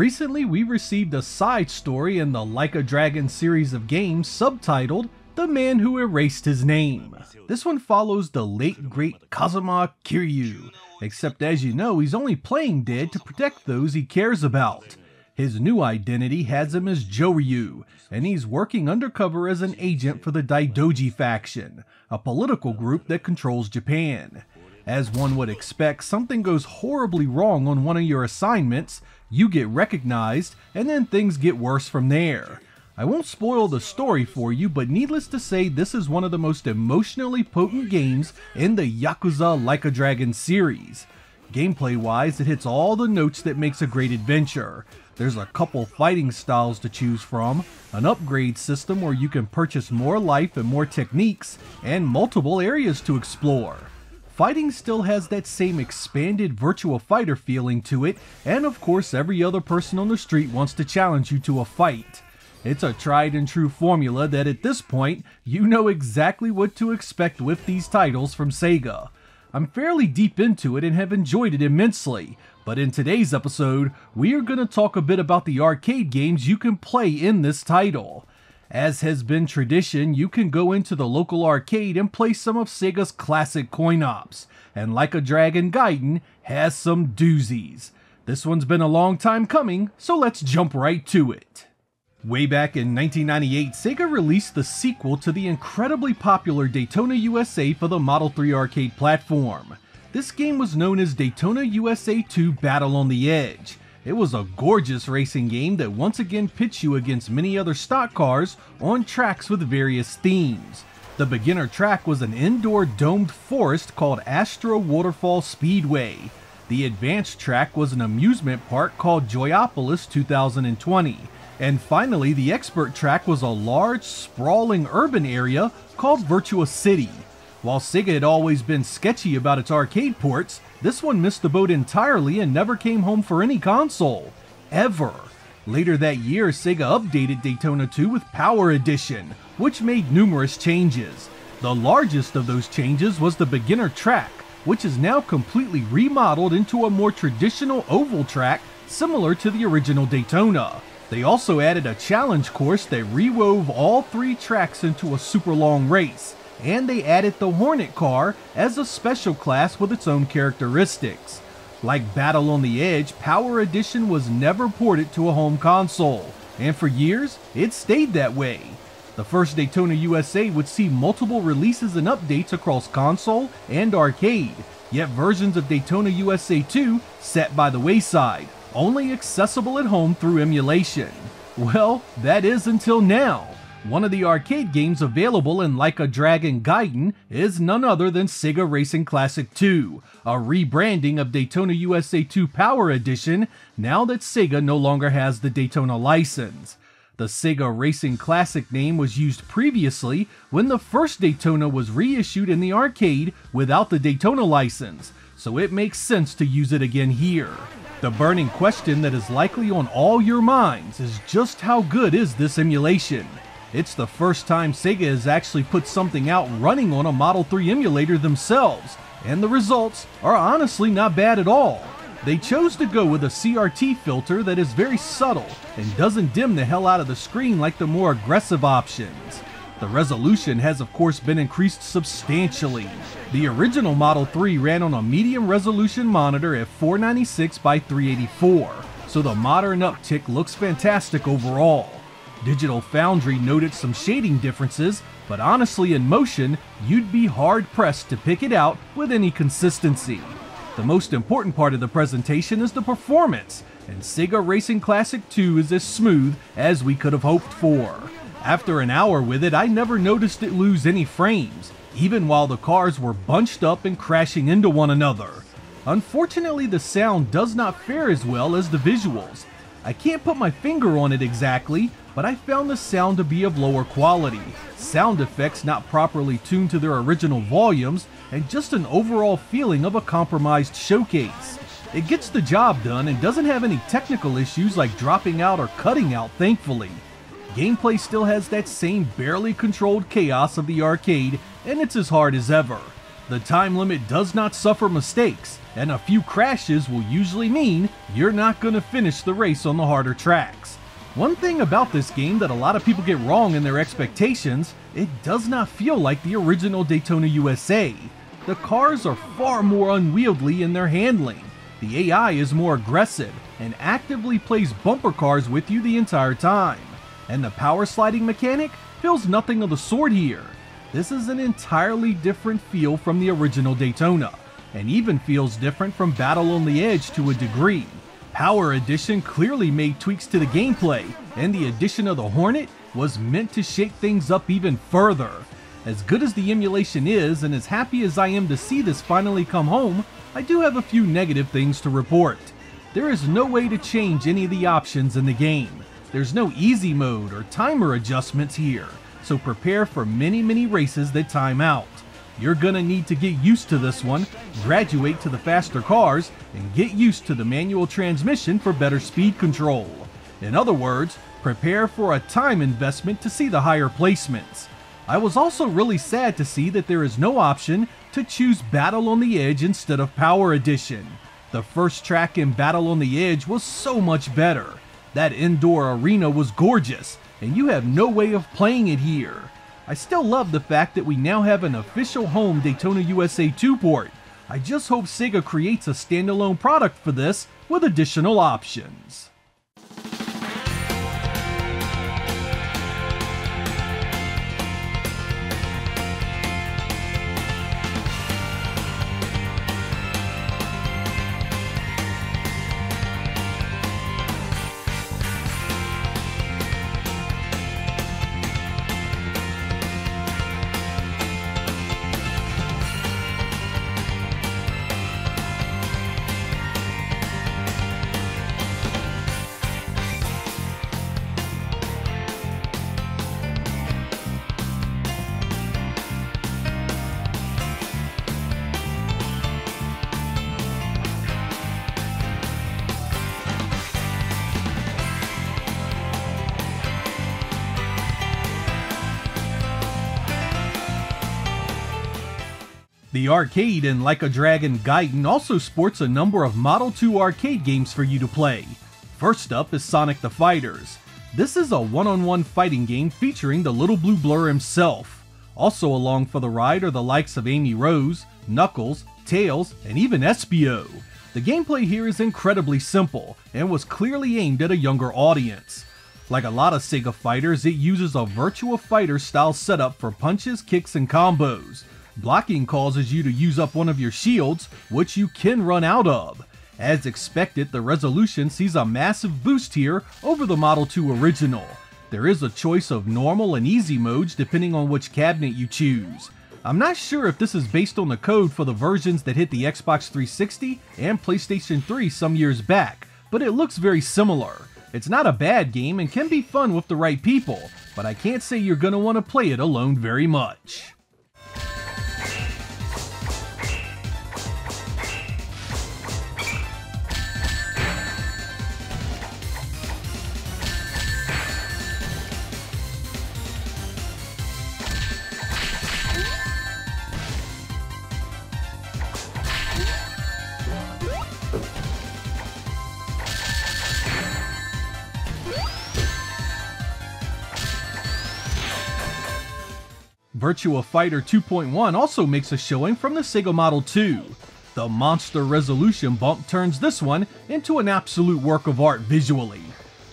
Recently, we received a side story in the Like a Dragon series of games subtitled The Man Who Erased His Name. This one follows the late great Kazuma Kiryu, except as you know, he's only playing dead to protect those he cares about. His new identity has him as Joryu, and he's working undercover as an agent for the Daidoji faction, a political group that controls Japan. As one would expect, something goes horribly wrong on one of your assignments, you get recognized, and then things get worse from there. I won't spoil the story for you, but needless to say, this is one of the most emotionally potent games in the Yakuza Like a Dragon series. Gameplay-wise, it hits all the notes that makes a great adventure. There's a couple fighting styles to choose from, an upgrade system where you can purchase more life and more techniques, and multiple areas to explore. Fighting still has that same expanded Virtua Fighter feeling to it, and of course every other person on the street wants to challenge you to a fight. It's a tried and true formula that at this point, you know exactly what to expect with these titles from Sega. I'm fairly deep into it and have enjoyed it immensely, but in today's episode, we are going to talk a bit about the arcade games you can play in this title. As has been tradition, you can go into the local arcade and play some of Sega's classic coin-ops, and Like a Dragon Gaiden has some doozies. This one's been a long time coming, so let's jump right to it. Way back in 1998, Sega released the sequel to the incredibly popular Daytona USA for the Model 3 arcade platform. This game was known as Daytona USA 2 Battle on the Edge. It was a gorgeous racing game that once again pits you against many other stock cars on tracks with various themes. The beginner track was an indoor domed forest called Astro Waterfall Speedway. The advanced track was an amusement park called Joyopolis 2020. And finally, the expert track was a large, sprawling urban area called Virtua City. While Sega had always been sketchy about its arcade ports, this one missed the boat entirely and never came home for any console. Ever. Later that year, Sega updated Daytona 2 with Power Edition, which made numerous changes. The largest of those changes was the beginner track, which is now completely remodeled into a more traditional oval track similar to the original Daytona. They also added a challenge course that rewove all three tracks into a super long race, and they added the Hornet car as a special class with its own characteristics. Like Battle on the Edge, Power Edition was never ported to a home console, and for years, it stayed that way. The first Daytona USA would see multiple releases and updates across console and arcade, yet versions of Daytona USA 2 sat by the wayside, only accessible at home through emulation. Well, that is until now. One of the arcade games available in Like a Dragon Gaiden is none other than Sega Racing Classic 2, a rebranding of Daytona USA 2 Power Edition now that Sega no longer has the Daytona license. The Sega Racing Classic name was used previously when the first Daytona was reissued in the arcade without the Daytona license, so it makes sense to use it again here. The burning question that is likely on all your minds is just how good is this emulation? It's the first time Sega has actually put something out running on a Model 3 emulator themselves, and the results are honestly not bad at all. They chose to go with a CRT filter that is very subtle and doesn't dim the hell out of the screen like the more aggressive options. The resolution has of course been increased substantially. The original Model 3 ran on a medium resolution monitor at 496 by 384, so the modern uptick looks fantastic overall. Digital Foundry noted some shading differences, but honestly in motion, you'd be hard-pressed to pick it out with any consistency. The most important part of the presentation is the performance, and Sega Racing Classic 2 is as smooth as we could have hoped for. After an hour with it, I never noticed it lose any frames, even while the cars were bunched up and crashing into one another. Unfortunately, the sound does not fare as well as the visuals. I can't put my finger on it exactly, but I found the sound to be of lower quality, sound effects not properly tuned to their original volumes, and just an overall feeling of a compromised showcase. It gets the job done and doesn't have any technical issues like dropping out or cutting out, thankfully. Gameplay still has that same barely controlled chaos of the arcade, and it's as hard as ever. The time limit does not suffer mistakes, and a few crashes will usually mean you're not going to finish the race on the harder tracks. One thing about this game that a lot of people get wrong in their expectations, it does not feel like the original Daytona USA. The cars are far more unwieldy in their handling. The AI is more aggressive and actively plays bumper cars with you the entire time. And the power sliding mechanic feels nothing of the sort here. This is an entirely different feel from the original Daytona, and even feels different from Battle on the Edge to a degree. Power Edition clearly made tweaks to the gameplay, and the addition of the Hornet was meant to shake things up even further. As good as the emulation is, and as happy as I am to see this finally come home, I do have a few negative things to report. There is no way to change any of the options in the game. There's no easy mode or timer adjustments here, so prepare for many races that time out. You're gonna need to get used to this one, graduate to the faster cars, and get used to the manual transmission for better speed control. In other words, prepare for a time investment to see the higher placements. I was also really sad to see that there is no option to choose Battle on the Edge instead of Power Edition. The first track in Battle on the Edge was so much better. That indoor arena was gorgeous, and you have no way of playing it here. I still love the fact that we now have an official home Daytona USA 2 port. I just hope Sega creates a standalone product for this with additional options. The arcade in Like a Dragon Gaiden also sports a number of Model 2 arcade games for you to play. First up is Sonic the Fighters. This is a one-on-one fighting game featuring the Little Blue Blur himself. Also along for the ride are the likes of Amy Rose, Knuckles, Tails, and even Espio. The gameplay here is incredibly simple, and was clearly aimed at a younger audience. Like a lot of Sega fighters, it uses a Virtua Fighter style setup for punches, kicks, and combos. Blocking causes you to use up one of your shields, which you can run out of. As expected, the resolution sees a massive boost here over the Model 2 original. There is a choice of normal and easy modes depending on which cabinet you choose. I'm not sure if this is based on the code for the versions that hit the Xbox 360 and PlayStation 3 some years back, but it looks very similar. It's not a bad game and can be fun with the right people, but I can't say you're gonna want to play it alone very much. Virtua Fighter 2.1 also makes a showing from the Sega Model 2. The monster resolution bump turns this one into an absolute work of art visually.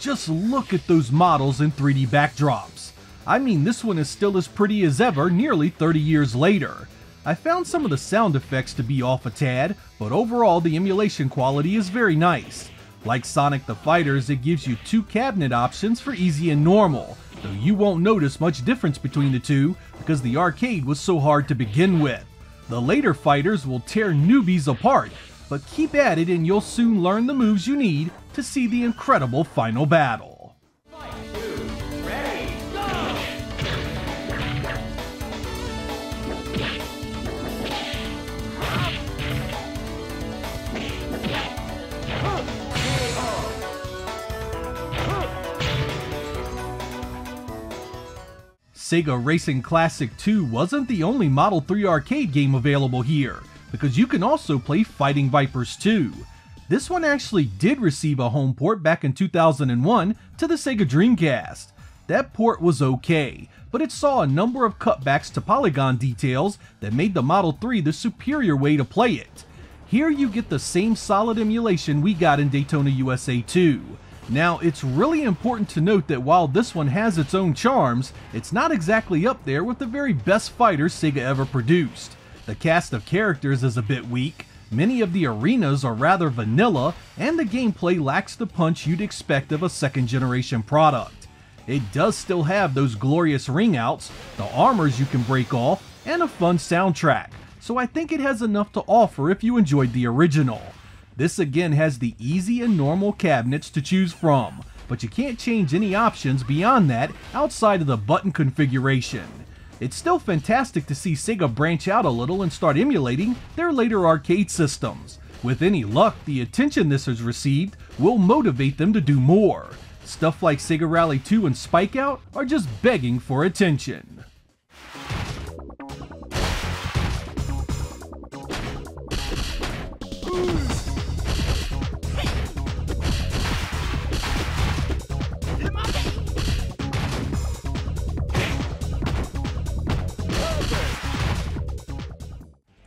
Just look at those models in 3D backdrops. I mean, this one is still as pretty as ever nearly 30 years later. I found some of the sound effects to be off a tad, but overall the emulation quality is very nice. Like Sonic the Fighters, it gives you two cabinet options for easy and normal, though you won't notice much difference between the two because the arcade was so hard to begin with. The later fighters will tear newbies apart, but keep at it and you'll soon learn the moves you need to see the incredible final battle. Sega Racing Classic 2 wasn't the only Model 3 arcade game available here, because you can also play Fighting Vipers 2. This one actually did receive a home port back in 2001 to the Sega Dreamcast. That port was okay, but it saw a number of cutbacks to polygon details that made the Model 3 the superior way to play it. Here you get the same solid emulation we got in Daytona USA 2. Now, it's really important to note that while this one has its own charms, it's not exactly up there with the very best fighters Sega ever produced. The cast of characters is a bit weak, many of the arenas are rather vanilla, and the gameplay lacks the punch you'd expect of a second generation product. It does still have those glorious ring outs, the armors you can break off, and a fun soundtrack, so I think it has enough to offer if you enjoyed the original. This again has the easy and normal cabinets to choose from, but you can't change any options beyond that outside of the button configuration. It's still fantastic to see Sega branch out a little and start emulating their later arcade systems. With any luck, the attention this has received will motivate them to do more. Stuff like Sega Rally 2 and Spike Out are just begging for attention.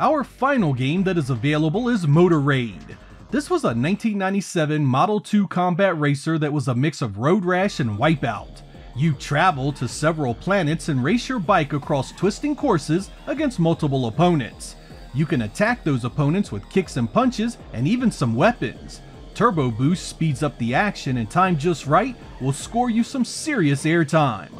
Our final game that is available is Motor Raid. This was a 1997 Model 2 combat racer that was a mix of Road Rash and Wipeout. You travel to several planets and race your bike across twisting courses against multiple opponents. You can attack those opponents with kicks and punches and even some weapons. Turbo Boost speeds up the action, and timed just right will score you some serious airtime.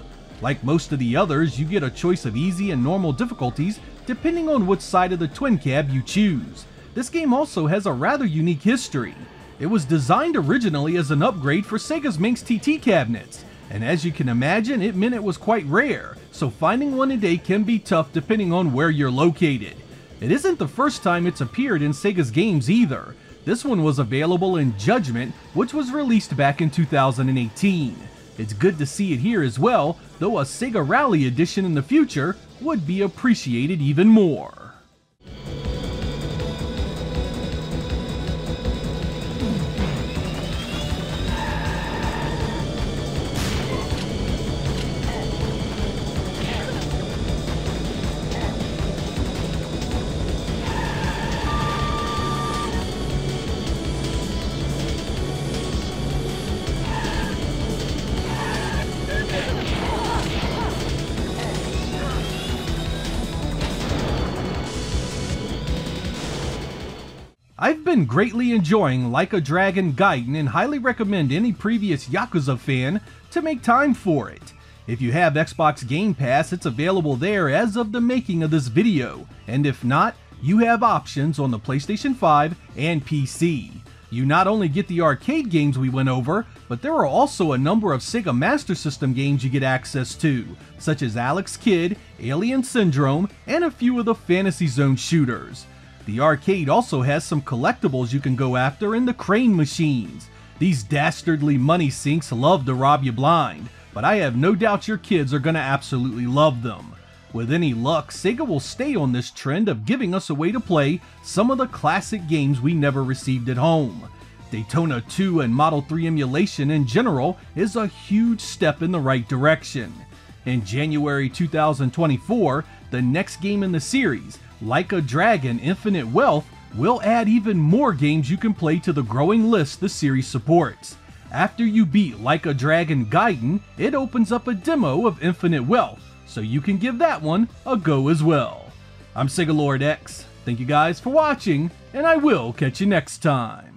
Like most of the others, you get a choice of easy and normal difficulties depending on which side of the twin cab you choose. This game also has a rather unique history. It was designed originally as an upgrade for Sega's Minx TT cabinets, and as you can imagine, it meant it was quite rare, so finding one today can be tough depending on where you're located. It isn't the first time it's appeared in Sega's games either. This one was available in Judgment, which was released back in 2018. It's good to see it here as well, though a Sega Rally edition in the future would be appreciated even more. I've been greatly enjoying Like a Dragon Gaiden and highly recommend any previous Yakuza fan to make time for it. If you have Xbox Game Pass, it's available there as of the making of this video, and if not, you have options on the PlayStation 5 and PC. You not only get the arcade games we went over, but there are also a number of Sega Master System games you get access to, such as Alex Kidd, Alien Syndrome, and a few of the Fantasy Zone shooters. The arcade also has some collectibles you can go after in the crane machines. These dastardly money sinks love to rob you blind, but I have no doubt your kids are gonna absolutely love them. With any luck, Sega will stay on this trend of giving us a way to play some of the classic games we never received at home. Daytona 2 and Model 3 emulation in general is a huge step in the right direction. In January 2024, the next game in the series, Like a Dragon Infinite Wealth, will add even more games you can play to the growing list the series supports. After you beat Like a Dragon Gaiden, it opens up a demo of Infinite Wealth, so you can give that one a go as well. I'm Sega Lord X, thank you guys for watching, and I will catch you next time.